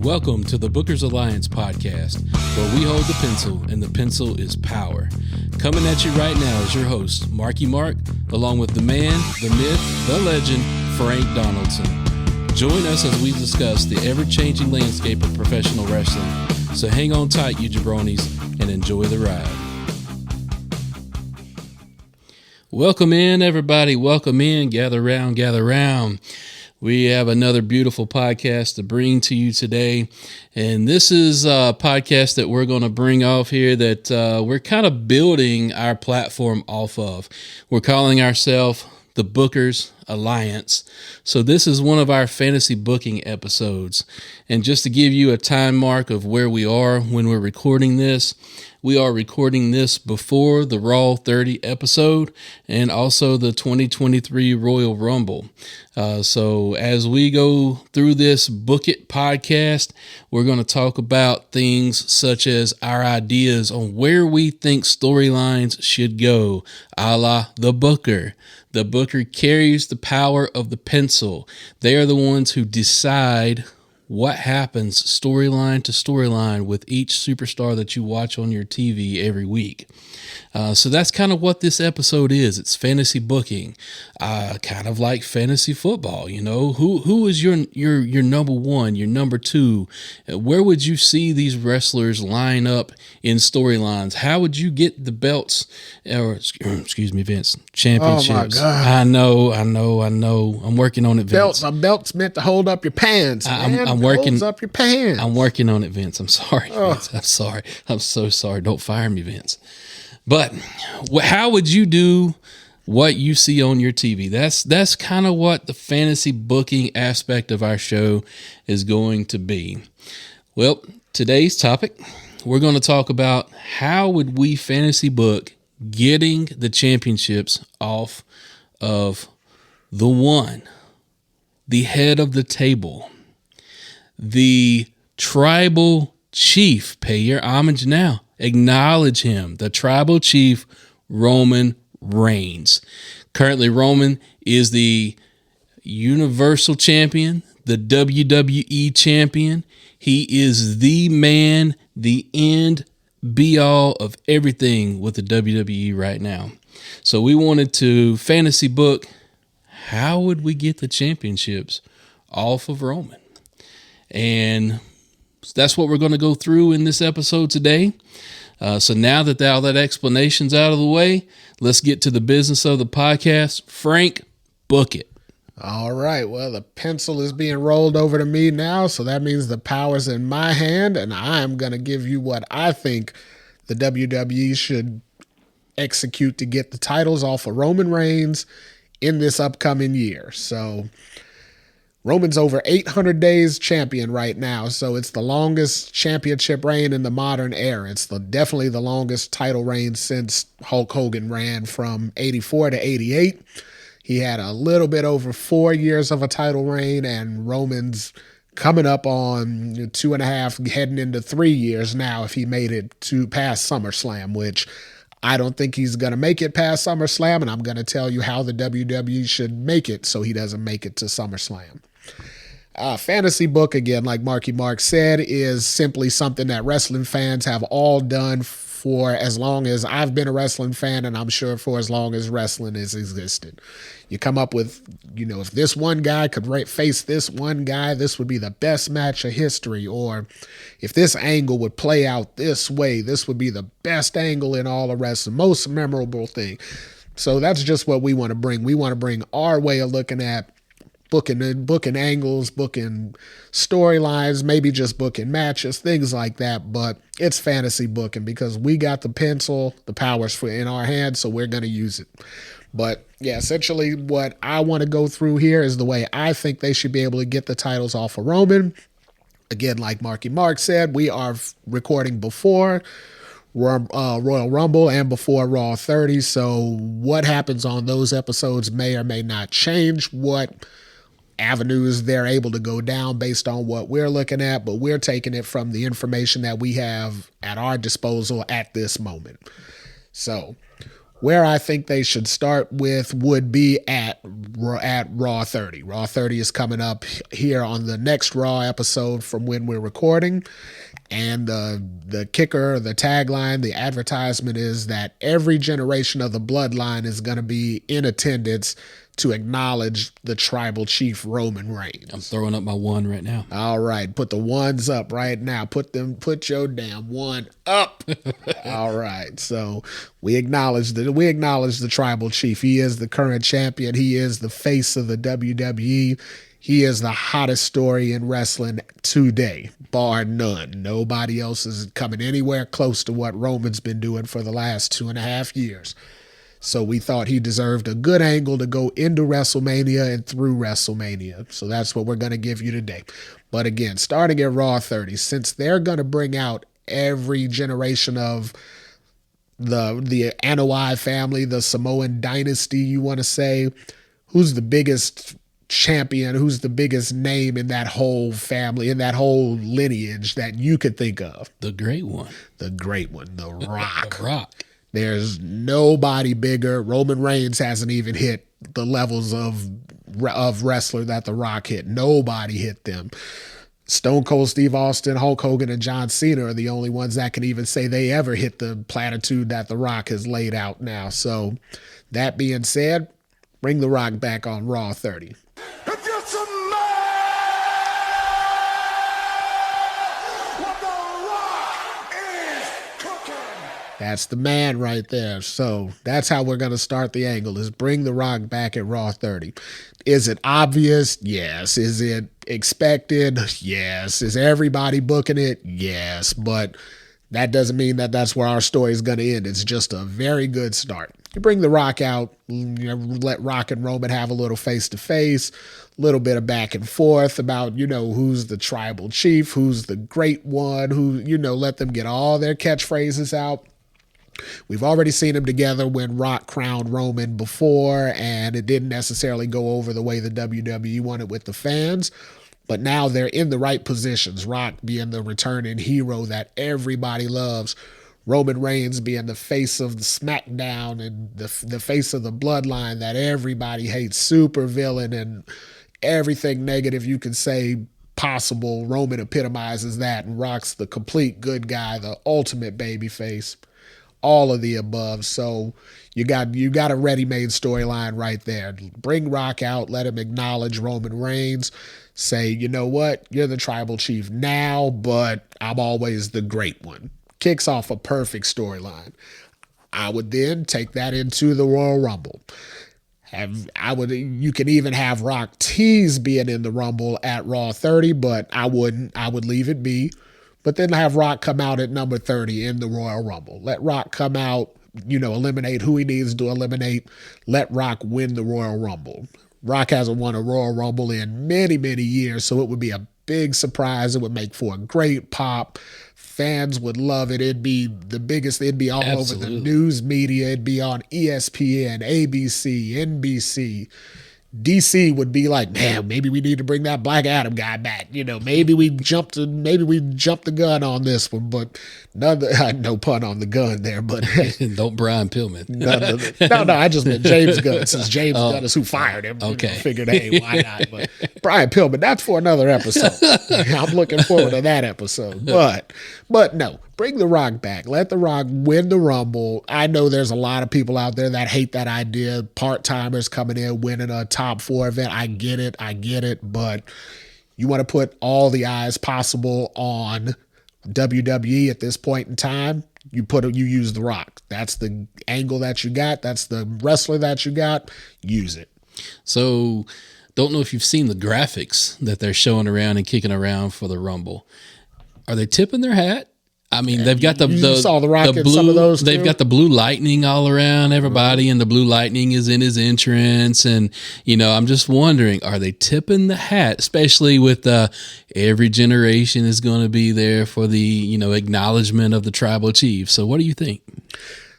Welcome to the Bookers Alliance podcast, where we hold the pencil and the pencil is power. Coming at you right now is your host, Marky Mark, along with the man, the myth, the legend, Frank Donaldson. Join us as we discuss the ever-changing landscape of professional wrestling. So hang on tight, you jabronis, and enjoy the ride. Welcome in, everybody. Welcome in. Gather round, gather round. We have another beautiful podcast to bring to you today. And this is a podcast that we're going to bring off here that we're kind of building our platform off of. We're calling ourselves the Bookers Alliance. So this is one of our fantasy booking episodes. And just to give you a time mark of where we are when we're recording this, we are recording this before the Raw 30 episode and also the 2023 Royal Rumble. So as we go through this Book It podcast, we're going to talk about things such as our ideas on where we think storylines should go, a la the Booker. The Booker carries the power of the pencil. They are the ones who decide what happens storyline to storyline with each superstar that you watch on your TV every week. So that's kind of what this episode is. It's fantasy booking, kind of like fantasy football. You know, who is your number one, your number two? Where would you see these wrestlers line up in storylines? How would you get the belts, or excuse me, Vince, championships? Oh my God. I know. I'm working on it, Vince. A belt's meant to hold up your pants. I'm working. Holds up your pants. I'm working on it, Vince. I'm sorry, Vince. I'm sorry. I'm so sorry. Don't fire me, Vince. But how would you do what you see on your TV? That's kind of what the fantasy booking aspect of our show is going to be. Well, today's topic, we're going to talk about how would we fantasy book getting the championships off of the one, the head of the table, the tribal chief. Pay your homage now. Acknowledge him, the tribal chief, Roman Reigns. Currently, Roman is the Universal Champion, the WWE Champion. He is the man, the end, be-all of everything with the WWE right now. So we wanted to fantasy book, how would we get the championships off of Roman? And that's what we're going to go through in this episode today. So now that all that explanation's out of the way, let's get to the business of the podcast. Frank, book it. All right. Well, the pencil is being rolled over to me now, so that means the power's in my hand, and I'm going to give you what I think the WWE should execute to get the titles off of Roman Reigns in this upcoming year. So Roman's over 800 days champion right now, so it's the longest championship reign in the modern era. It's definitely the longest title reign since Hulk Hogan ran from 84 to 88. He had a little bit over 4 years of a title reign, and Roman's coming up on 2.5, heading into 3 years now if he made it to past SummerSlam, which I don't think he's going to make it past SummerSlam, and I'm going to tell you how the WWE should make it so he doesn't make it to SummerSlam. Fantasy book, again, like Marky Mark said, is simply something that wrestling fans have all done for as long as I've been a wrestling fan, and I'm sure for as long as wrestling has existed. You come up with, if this one guy could face this one guy, this would be the best match of history, or if this angle would play out this way, this would be the best angle in all of wrestling, most memorable thing. So that's just what we want to bring. We want to bring our way of looking at booking angles, booking storylines, maybe just booking matches, things like that. But it's fantasy booking because we got the pencil, the powers in our hands, so we're going to use it. But yeah, essentially what I want to go through here is the way I think they should be able to get the titles off of Roman. Again, like Marky Mark said, we are recording before Royal Rumble and before Raw 30. So what happens on those episodes may or may not change what avenues they're able to go down based on what we're looking at, but we're taking it from the information that we have at our disposal at this moment. So Where I think they should start with would be at Raw 30. Raw 30 is coming up here on the next Raw episode from when we're recording. And the kicker, the tagline, the advertisement is that every generation of the bloodline is going to be in attendance to acknowledge the tribal chief Roman Reigns. I'm throwing up my one right now. All right, put the ones up right now. Put your damn one up. All right. So we acknowledge the tribal chief. He is the current champion. He is the face of the WWE. He is the hottest story in wrestling today, bar none. Nobody else is coming anywhere close to what Roman's been doing for the last 2.5 years. So we thought he deserved a good angle to go into WrestleMania and through WrestleMania. So that's what we're going to give you today. But again, starting at Raw 30, since they're going to bring out every generation of the Anoa'i family, the Samoan dynasty, you want to say, who's the biggest champion, who's the biggest name in that whole family, in that whole lineage that you could think of? The great one. The great one, The Rock. The Rock. There's nobody bigger. Roman Reigns hasn't even hit the levels of wrestler that The Rock hit. Nobody hit them. Stone Cold Steve Austin, Hulk Hogan, and John Cena are the only ones that can even say they ever hit the platitude that The Rock has laid out now. So that being said, bring The Rock back on Raw 30. If you're some man, what The Rock is cooking. That's the man right there. So that's how we're going to start the angle, is bring The Rock back at Raw 30. Is it obvious? Yes. Is it expected? Yes. Is everybody booking it? Yes. But that doesn't mean that that's where our story is going to end. It's just a very good start. You bring The Rock out, let Rock and Roman have a little face-to-face, a little bit of back and forth about, who's the tribal chief, who's the great one, let them get all their catchphrases out. We've already seen them together when Rock crowned Roman before, and it didn't necessarily go over the way the WWE wanted with the fans. But now they're in the right positions. Rock being the returning hero that everybody loves. Roman Reigns being the face of the SmackDown and the face of the bloodline that everybody hates. Super villain and everything negative you can say possible. Roman epitomizes that, and Rock's the complete good guy, the ultimate baby face. All of the above. So you got a ready-made storyline right there. Bring Rock out, let him acknowledge Roman Reigns, say, you know what, you're the tribal chief now, but I'm always the great one. Kicks off a perfect storyline. I would then take that into the Royal Rumble. You can even have Rock tease being in the Rumble at Raw 30, but I wouldn't. I would leave it be. But then have Rock come out at number 30 in the Royal Rumble. Let Rock come out, eliminate who he needs to eliminate. Let Rock win the Royal Rumble. Rock hasn't won a Royal Rumble in many, many years, so it would be a big surprise. It would make for a great pop. Fans would love it. It'd be the biggest. It'd be all Absolutely. over the news media. It'd be on ESPN, ABC, NBC. DC would be like, man, maybe we need to bring that Black Adam guy back. Maybe we jumped the gun on this one, but no pun on the gun there, but Don't Brian Pillman. no, I just meant James Gunn, since James Gunn is who fired him. Okay. Figured, hey, why not? But Brian Pillman, that's for another episode. I'm looking forward to that episode. But no, bring The Rock back. Let The Rock win the Rumble. I know there's a lot of people out there that hate that idea. Part-timers coming in, winning a top 4 event. I get it. But you want to put all the eyes possible on WWE at this point in time, you use The Rock. That's the angle that you got. That's the wrestler that you got. Use it. So, don't know if you've seen the graphics that they're showing around and kicking around for the Rumble. Are they tipping their hat? I mean, they've got You saw The Rock in blue, some of those they've too? got the blue lightning all around everybody, and the blue lightning is in his entrance. And, I'm just wondering, are they tipping the hat, especially with every generation is going to be there for the, acknowledgement of the tribal chief. So what do you think?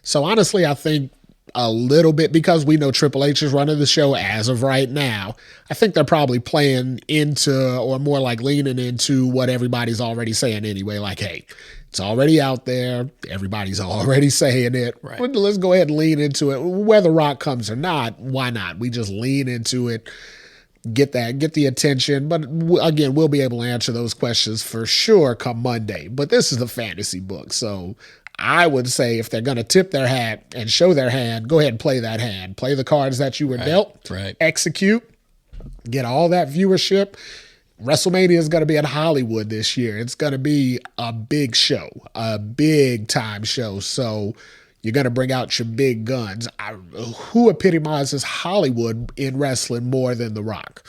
So honestly, I think a little bit, because we know Triple H is running the show as of right now. I think they're probably playing into, or more like leaning into, what everybody's already saying anyway. Like, hey, it's already out there. Everybody's already saying it. Right. Well, let's go ahead and lean into it. Whether Rock comes or not, why not? We just lean into it. Get the attention. But again, we'll be able to answer those questions for sure come Monday. But this is a fantasy book. So I would say if they're going to tip their hat and show their hand, go ahead and play that hand. Play the cards that you were dealt. Right. Execute. Get all that viewership. WrestleMania is going to be at Hollywood this year. It's going to be a big show, a big time show. So you're going to bring out your big guns. Who epitomizes Hollywood in wrestling more than The Rock?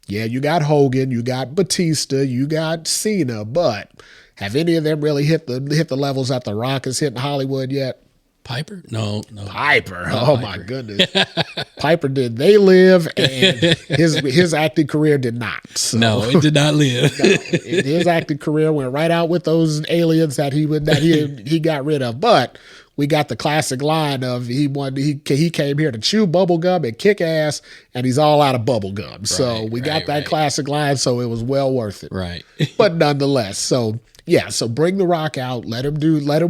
Yeah, you got Hogan, you got Batista, you got Cena, but have any of them really hit the levels that The Rock has hit in Hollywood yet? Piper? No. Piper. No, Oh, Piper. my goodness. Piper did They Live, and his acting career did not. So, No, it did not live. his acting career went right out with those aliens that he got rid of. But we got the classic line of he came here to chew bubble gum and kick ass, and he's all out of bubble gum. So we got that classic line, so it was well worth it. Right. But nonetheless, so bring The Rock out, let him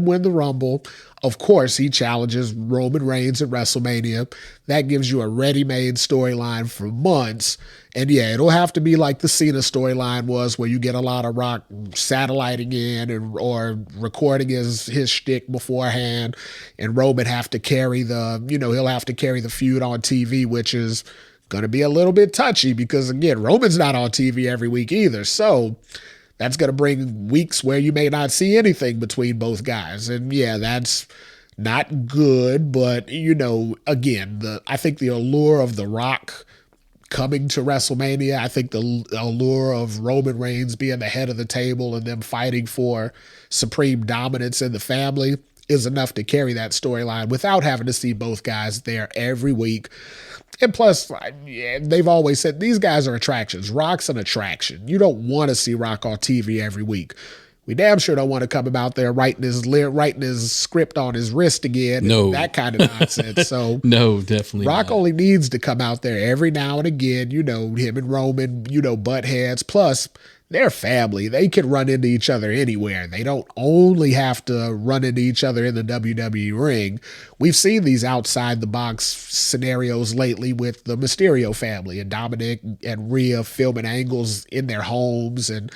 win the Rumble. Of course, he challenges Roman Reigns at WrestleMania. That gives you a ready-made storyline for months. And yeah, it'll have to be like the Cena storyline was, where you get a lot of Rock satelliting in or recording his shtick beforehand, and Roman he'll have to carry the feud on TV, which is going to be a little bit touchy because, again, Roman's not on TV every week either. So that's going to bring weeks where you may not see anything between both guys. And yeah, that's not good. But, again, I think the allure of The Rock coming to WrestleMania, I think the allure of Roman Reigns being the head of the table and them fighting for supreme dominance in the family is enough to carry that storyline without having to see both guys there every week. And plus, they've always said these guys are attractions. Rock's an attraction. You don't want to see Rock on TV every week. We damn sure don't want to come him out there writing his script on his wrist again. No. That kind of nonsense. So No, definitely Rock not. only needs to come out there every now and again. Him and Roman, butt heads. Plus, they're family. They can run into each other anywhere. They don't only have to run into each other in the WWE ring. We've seen these outside the box scenarios lately with the Mysterio family and Dominic and Rhea filming angles in their homes and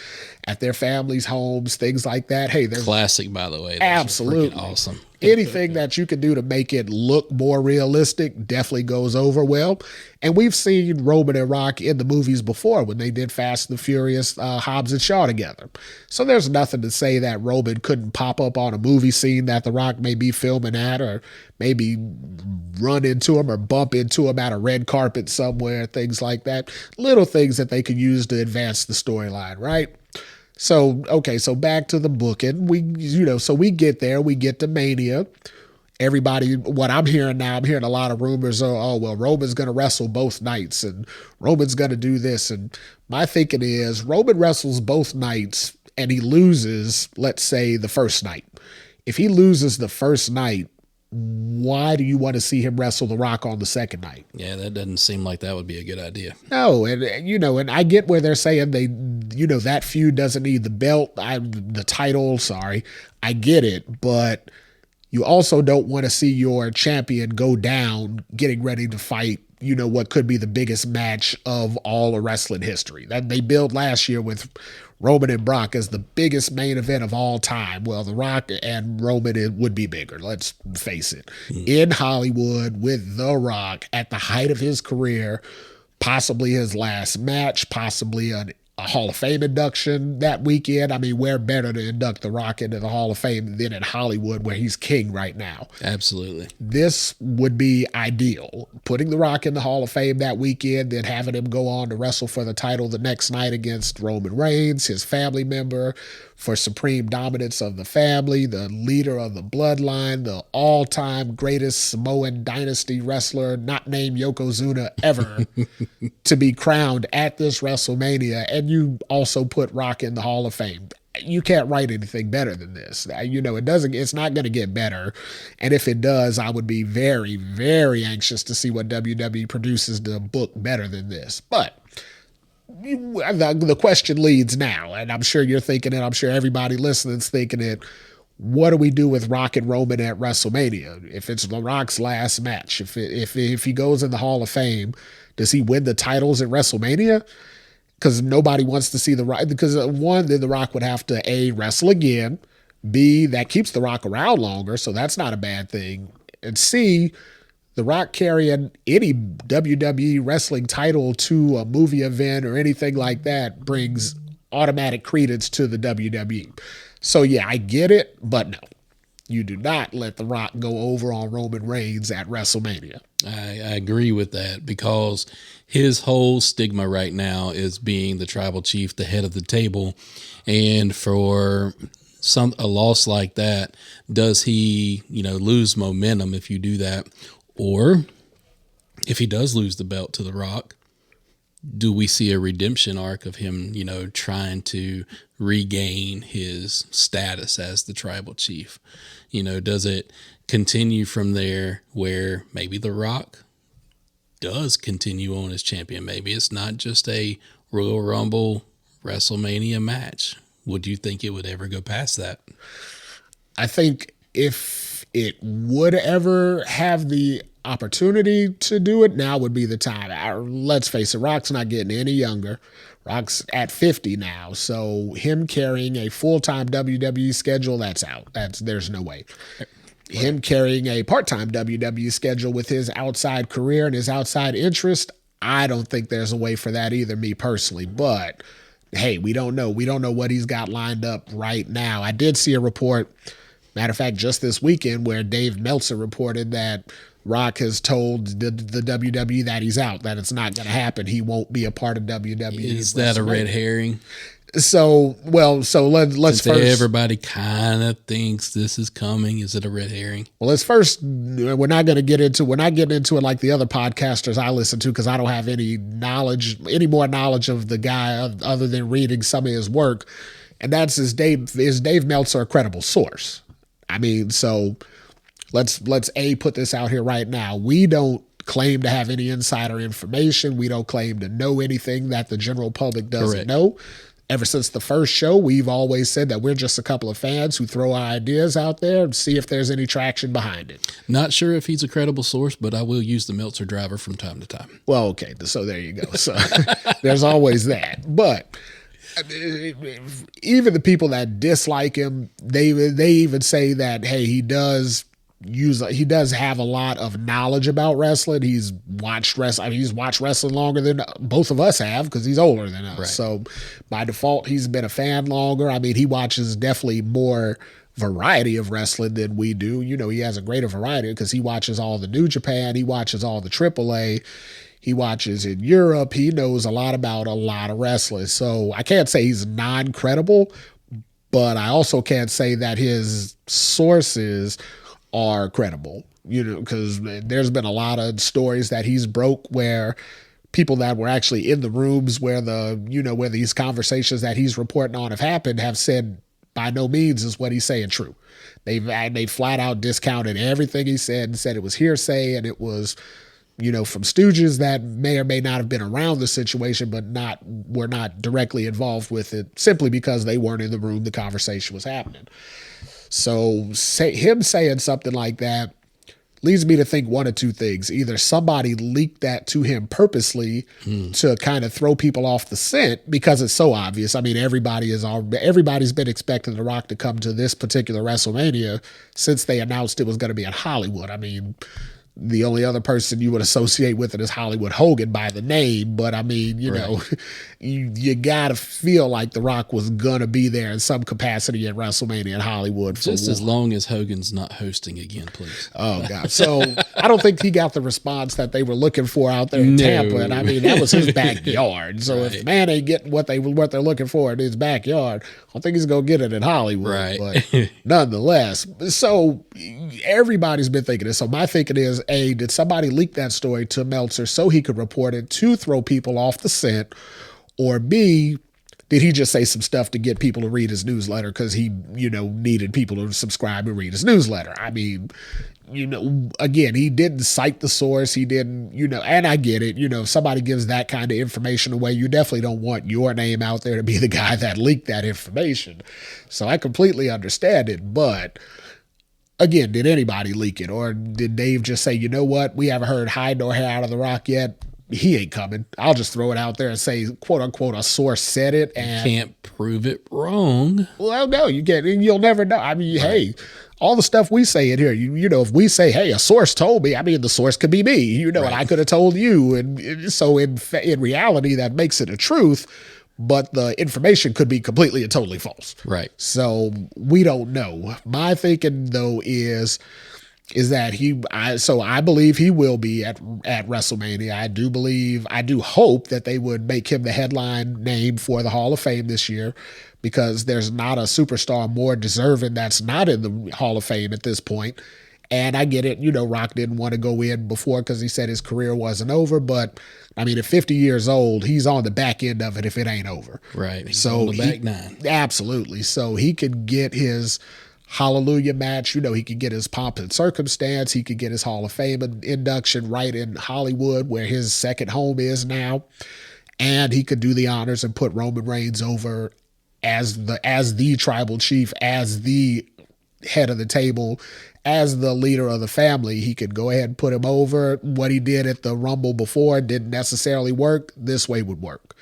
at their families' homes, things like that. Hey, there's Classic, by the way. Those are Absolutely. freaking awesome. anything that you can do to make it look more realistic definitely goes over well. And we've seen Roman and Rock in the movies before when they did Fast and the Furious, Hobbs and Shaw together. So there's nothing to say that Roman couldn't pop up on a movie scene that The Rock may be filming at, or maybe run into him or bump into him at a red carpet somewhere, things like that. Little things that they could use to advance the storyline, right? So, okay, so back to the booking. We get there, we get to Mania. Everybody, what I'm hearing now, I'm hearing a lot of rumors of, Roman's going to wrestle both nights and Roman's going to do this. And my thinking is Roman wrestles both nights and he loses, let's say, the first night. If he loses the first night, why do you want to see him wrestle The Rock on the second night? Yeah, that doesn't seem like that would be a good idea. No, and I get where they're saying that feud doesn't need the belt, the title, sorry. I get it, but you also don't want to see your champion go down getting ready to fight, what could be the biggest match of all of wrestling history. That they billed last year with Roman and Brock as the biggest main event of all time. Well, The Rock and Roman, it would be bigger, let's face it. In Hollywood with The Rock at the height of his career, possibly his last match, possibly a Hall of Fame induction that weekend. I mean, where better to induct The Rock into the Hall of Fame than in Hollywood, where he's king right now? Absolutely. This would be ideal. Putting The Rock in the Hall of Fame that weekend, then having him go on to wrestle for the title the next night against Roman Reigns, his family member, for supreme dominance of the family, the leader of the bloodline, the all-time greatest Samoan dynasty wrestler, not named Yokozuna ever, to be crowned at this WrestleMania. And you also put Rock in the Hall of Fame. you can't write anything better than this. It's not going to get better. And if it does, I would be very, very anxious to see what WWE produces to book better than this. But the question leads now, and I'm sure you're thinking it. I'm sure everybody listening's thinking it. What do we do with Rock and Roman at WrestleMania? If it's The Rock's last match, if he goes in the Hall of Fame, does he win the titles at WrestleMania? Because nobody wants to see The Rock. Because one, then The Rock would have to A, wrestle again. B, that keeps The Rock around longer, so that's not a bad thing. And C, The Rock carrying any WWE wrestling title to a movie event or anything like that brings automatic credence to the WWE. So yeah, I get it, but no. You do not let The Rock go over on Roman Reigns at WrestleMania. I agree with that, because his whole stigma right now is being the tribal chief, the head of the table. And for a loss like that, does he, lose momentum if you do that? Or if he does lose the belt to The Rock, do we see a redemption arc of him, trying to regain his status as the tribal chief? Does it continue from there where maybe The Rock does continue on as champion? Maybe it's not just a Royal Rumble WrestleMania match. Would you think it would ever go past that? I think if it would ever have the opportunity to do it, now would be the time. Let's face it, Rock's not getting any younger. Rock's at 50 now, so him carrying a full-time WWE schedule, that's out. There's no way. Him carrying a part-time WWE schedule with his outside career and his outside interest, I don't think there's a way for that either, me personally. But hey, we don't know. We don't know what he's got lined up right now. I did see a report, matter of fact, just this weekend, where Dave Meltzer reported that Rock has told the WWE that he's out, that it's not going to happen. He won't be a part of WWE. Is that a red herring? So let's Since first. Everybody kind of thinks this is coming. Is it a red herring? Well, let's first. We're not getting into it like the other podcasters I listen to, because I don't have any more knowledge of the guy other than reading some of his work, and that's is Dave Meltzer a credible source? I mean, so. Let's put this out here right now. We don't claim to have any insider information. We don't claim to know anything that the general public doesn't know. Ever since the first show, we've always said that we're just a couple of fans who throw our ideas out there and see if there's any traction behind it. Not sure if he's a credible source, but I will use the Meltzer driver from time to time. Well, okay, so there you go. So there's always that. But even the people that dislike him, they even say that, hey, he does have a lot of knowledge about wrestling. He's watched wrestling. He's watched wrestling longer than both of us have, because he's older than us. Right. So by default, he's been a fan longer. I mean, he watches definitely more variety of wrestling than we do. He has a greater variety because he watches all the New Japan. He watches all the AAA. He watches in Europe. He knows a lot about a lot of wrestling. So I can't say he's non-credible, but I also can't say that his sources are credible, because there's been a lot of stories that he's broke where people that were actually in the rooms where where these conversations that he's reporting on have happened have said by no means is what he's saying true. They flat out discounted everything he said and said it was hearsay, and it was from stooges that may or may not have been around the situation, but were not directly involved with it, simply because they weren't in the room the conversation was happening. So him saying something like that leads me to think one of two things. Either somebody leaked that to him purposely to kind of throw people off the scent, because it's so obvious. I mean, everybody's been expecting The Rock to come to this particular WrestleMania since they announced it was going to be in Hollywood. I mean, the only other person you would associate with it is Hollywood Hogan by the name. But I mean, you got to feel like The Rock was going to be there in some capacity at WrestleMania in Hollywood. Just as long as Hogan's not hosting again, please. Oh, God. So I don't think he got the response that they were looking for out there in Tampa. And I mean, that was his backyard. So if man ain't getting what they're looking for in his backyard, I don't think he's going to get it in Hollywood. Right. But nonetheless, so everybody's been thinking this. So my thinking is, A, did somebody leak that story to Meltzer so he could report it to throw people off the scent? Or B, Did he just say some stuff to get people to read his newsletter because he, needed people to subscribe and read his newsletter? I mean, again, he didn't cite the source. He didn't, and I get it. If somebody gives that kind of information away, you definitely don't want your name out there to be the guy that leaked that information. So I completely understand it. But again, did anybody leak it? Or did Dave just say, you know what? We haven't heard hide nor hair out of The Rock yet. He ain't coming. I'll just throw it out there and say, quote unquote, a source said it. And Can't prove it wrong. well, no, you can't. You'll never know. I mean, hey, all the stuff we say in here, if we say, hey, a source told me, I mean, the source could be me, and I could have told you. And so in reality, that makes it a truth, but the information could be completely and totally false. Right. So we don't know. My thinking, though, is that I believe he will be at WrestleMania. I do hope that they would make him the headline name for the Hall of Fame this year, because there's not a superstar more deserving that's not in the Hall of Fame at this point. And I get it. Rock didn't want to go in before because he said his career wasn't over. But I mean, at 50 years old, he's on the back end of it if it ain't over. Right. He's So on the back nine. Absolutely. So he could get his Hallelujah match. He could get his pomp and circumstance. He could get his Hall of Fame induction right in Hollywood, where his second home is now. And he could do the honors and put Roman Reigns over as the tribal chief, as the head of the table, as the leader of the family. He could go ahead and put him over. What he did at the Rumble before didn't necessarily work. This way would work.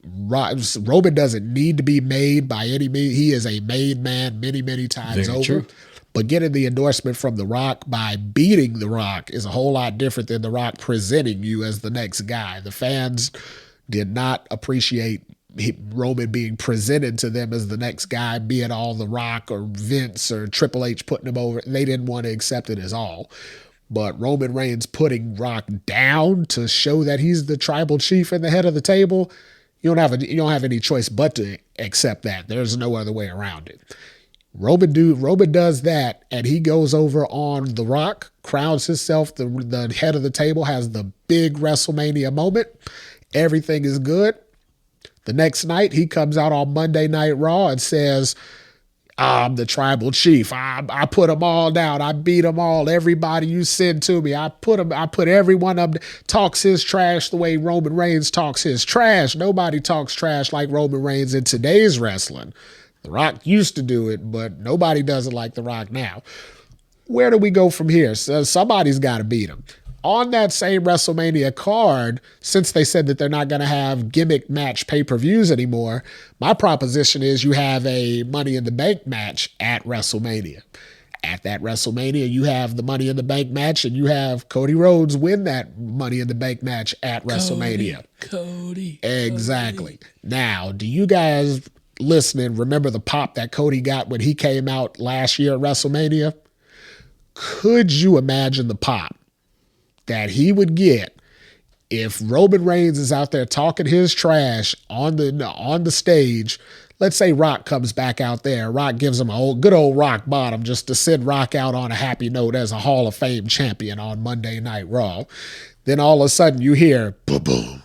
Roman doesn't need to be made by any means. He is a made man many, many times Very over. true. But getting the endorsement from The Rock by beating The Rock is a whole lot different than The Rock presenting you as the next guy. The fans did not appreciate Roman being presented to them as the next guy, be it all The Rock or Vince or Triple H putting him over. They didn't want to accept it as all. But Roman Reigns putting Rock down to show that he's the tribal chief and the head of the table, you don't have any choice but to accept that. There's no other way around it. Roman does that, and he goes over on The Rock, crowns himself the head of the table, has the big WrestleMania moment. Everything is good. The next night, he comes out on Monday Night Raw and says, I'm the tribal chief. I put them all down. I beat them all. Everybody you send to me, I put everyone up. Talks his trash the way Roman Reigns talks his trash. Nobody talks trash like Roman Reigns in today's wrestling. The Rock used to do it, but nobody does it like The Rock now. Where do we go from here? So somebody's got to beat him. On that same WrestleMania card, since they said that they're not going to have gimmick match pay-per-views anymore, my proposition is you have a Money in the Bank match at WrestleMania. At that WrestleMania, you have the Money in the Bank match, and you have Cody Rhodes win that Money in the Bank match at WrestleMania. Cody. Exactly. Now, do you guys listening remember the pop that Cody got when he came out last year at WrestleMania? Could you imagine the pop that he would get if Roman Reigns is out there talking his trash on the stage? Let's say Rock comes back out there. Rock gives him a good old rock bottom just to send Rock out on a happy note as a Hall of Fame champion on Monday Night Raw. Then all of a sudden you hear, boom, boom.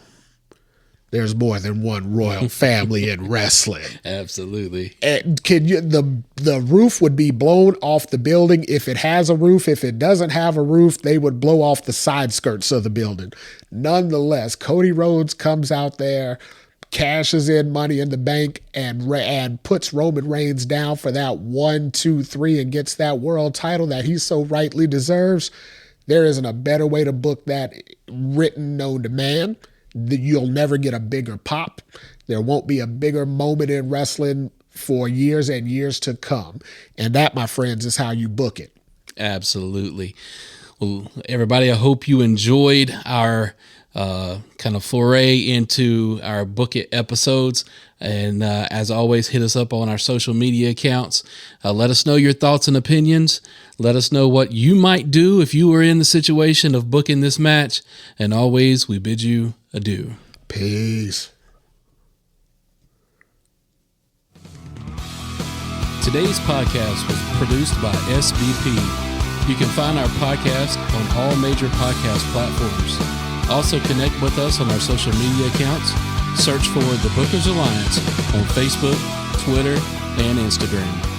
There's more than one royal family in wrestling. Absolutely. And the roof would be blown off the building if it has a roof. If it doesn't have a roof, they would blow off the side skirts of the building. Nonetheless, Cody Rhodes comes out there, cashes in Money in the Bank, and puts Roman Reigns down for that 1, 2, 3 and gets that world title that he so rightly deserves. There isn't a better way to book that written known to man. You'll never get a bigger pop. There won't be a bigger moment in wrestling for years and years to come. And that, my friends, is how you book it. Absolutely. Well, everybody, I hope you enjoyed our kind of foray into our Book It episodes. And as always, hit us up on our social media accounts. Let us know your thoughts and opinions. Let us know what you might do if you were in the situation of booking this match. And always, we bid you adieu. Peace. Today's podcast was produced by SBP. You can find our podcast on all major podcast platforms. Also connect with us on our social media accounts. Search for The Bookers Alliance on Facebook, Twitter, and Instagram.